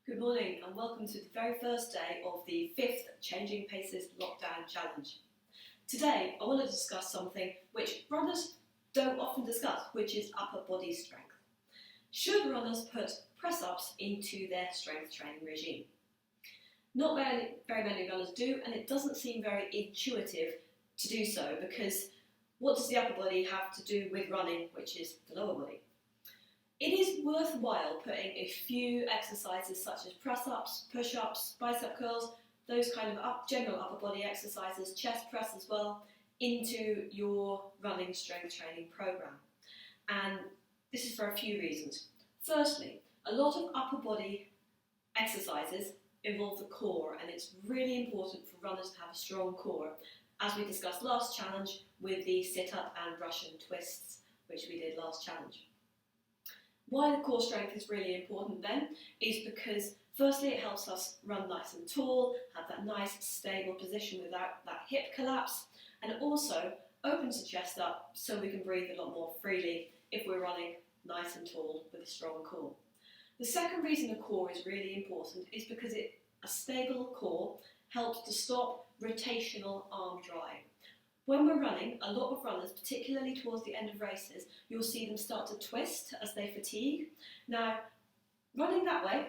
Good morning and welcome to the very first day of the 5th Changing Paces Lockdown Challenge. Today I want to discuss something which runners don't often discuss, which is upper body strength. Should runners put press-ups into their strength training regime? Not very many runners do, and it doesn't seem very intuitive to do so, because what does the upper body have to do with running, which is the lower body? It is worthwhile putting a few exercises such as press-ups, push-ups, bicep curls, those kind of general upper body exercises, chest press as well, into your running strength training program. And this is for a few reasons. Firstly, a lot of upper body exercises involve the core, and it's really important for runners to have a strong core, as we discussed last challenge with the sit-up and Russian twists, which we did last challenge. Why the core strength is really important then is because firstly it helps us run nice and tall, have that nice stable position without that hip collapse, and it also opens the chest up so we can breathe a lot more freely if we're running nice and tall with a strong core. The second reason the core is really important is because a stable core helps to stop rotational arm drag. When we're running, a lot of runners, particularly towards the end of races, you'll see them start to twist as they fatigue. Now, running that way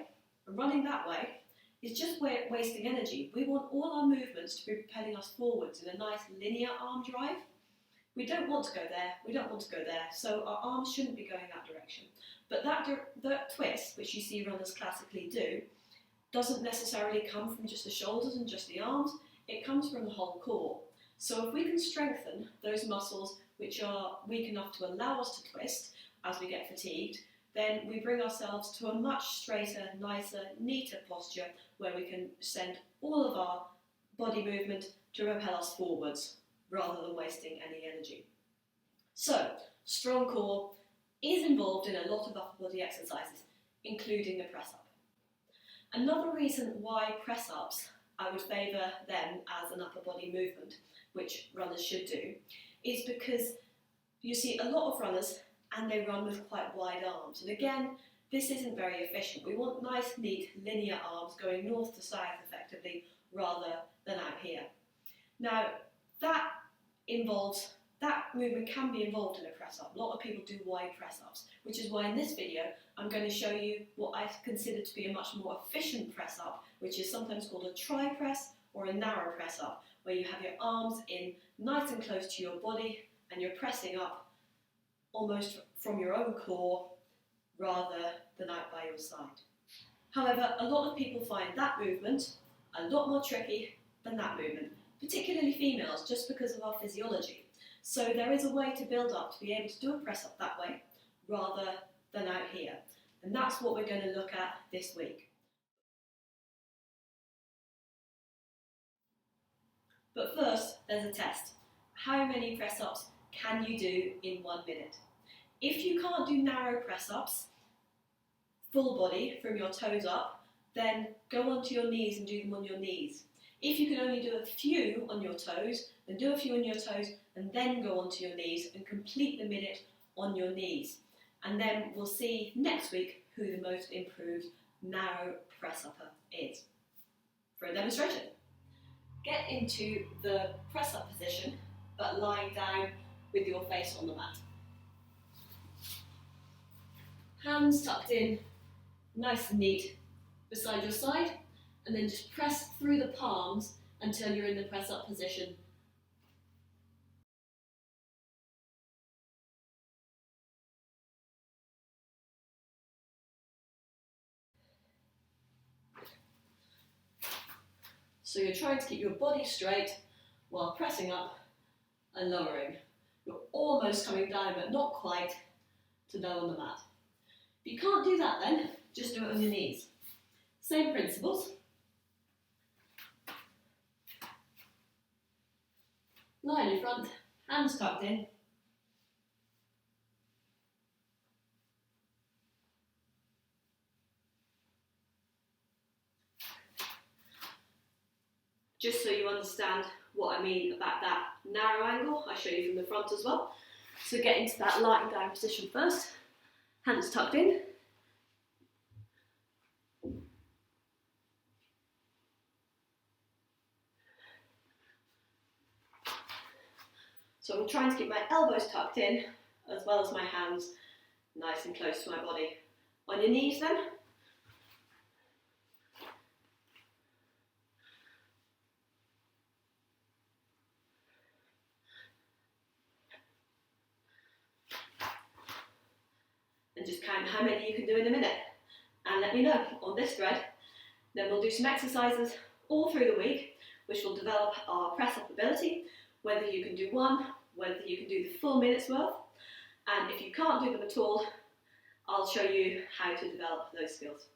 is just wasting energy. We want all our movements to be propelling us forwards in a nice linear arm drive. We don't want to go there, so our arms shouldn't be going that direction. But that twist, which you see runners classically do, doesn't necessarily come from just the shoulders and just the arms, it comes from the whole core. So if we can strengthen those muscles which are weak enough to allow us to twist as we get fatigued, then we bring ourselves to a much straighter, nicer, neater posture where we can send all of our body movement to propel us forwards rather than wasting any energy. So, strong core is involved in a lot of upper body exercises, including the press-up. Another reason why press-ups, I would favour them as an upper body movement, which runners should do, is because you see a lot of runners and they run with quite wide arms. And again, this isn't very efficient. We want nice, neat, linear arms going north to south effectively rather than out here. Now, that movement can be involved in a press-up. A lot of people do wide press-ups, which is why in this video I'm going to show you what I consider to be a much more efficient press-up, which is sometimes called a tri-press or a narrow press-up, where you have your arms in nice and close to your body and you're pressing up almost from your own core rather than out by your side. However, a lot of people find that movement a lot more tricky than that movement, particularly females, just because of our physiology. So there is a way to build up to be able to do a press up that way rather than out here. And that's what we're going to look at this week. But first, there's a test. How many press-ups can you do in 1 minute? If you can't do narrow press-ups, full body from your toes up, then go onto your knees and do them on your knees. If you can only do a few on your toes, then do a few on your toes and then go onto your knees and complete the minute on your knees. And then we'll see next week who the most improved narrow press-upper is. For a demonstration, get into the press-up position, but lying down with your face on the mat. Hands tucked in, nice and neat, beside your side, and then just press through the palms until you're in the press-up position. So you're trying to keep your body straight while pressing up and lowering. You're almost coming down, but not quite, to low on the mat. If you can't do that then, just do it on your knees. Same principles. Lie in front, hands tucked in. Just so you understand what I mean about that narrow angle, I show you from the front as well. So get into that lying down position first, hands tucked in. So I'm trying to keep my elbows tucked in as well as my hands nice and close to my body. On your knees then. And just count how many you can do in a minute. And let me know on this thread. Then we'll do some exercises all through the week, which will develop our press up ability, whether you can do one, whether you can do the full minute's worth. And if you can't do them at all, I'll show you how to develop those skills.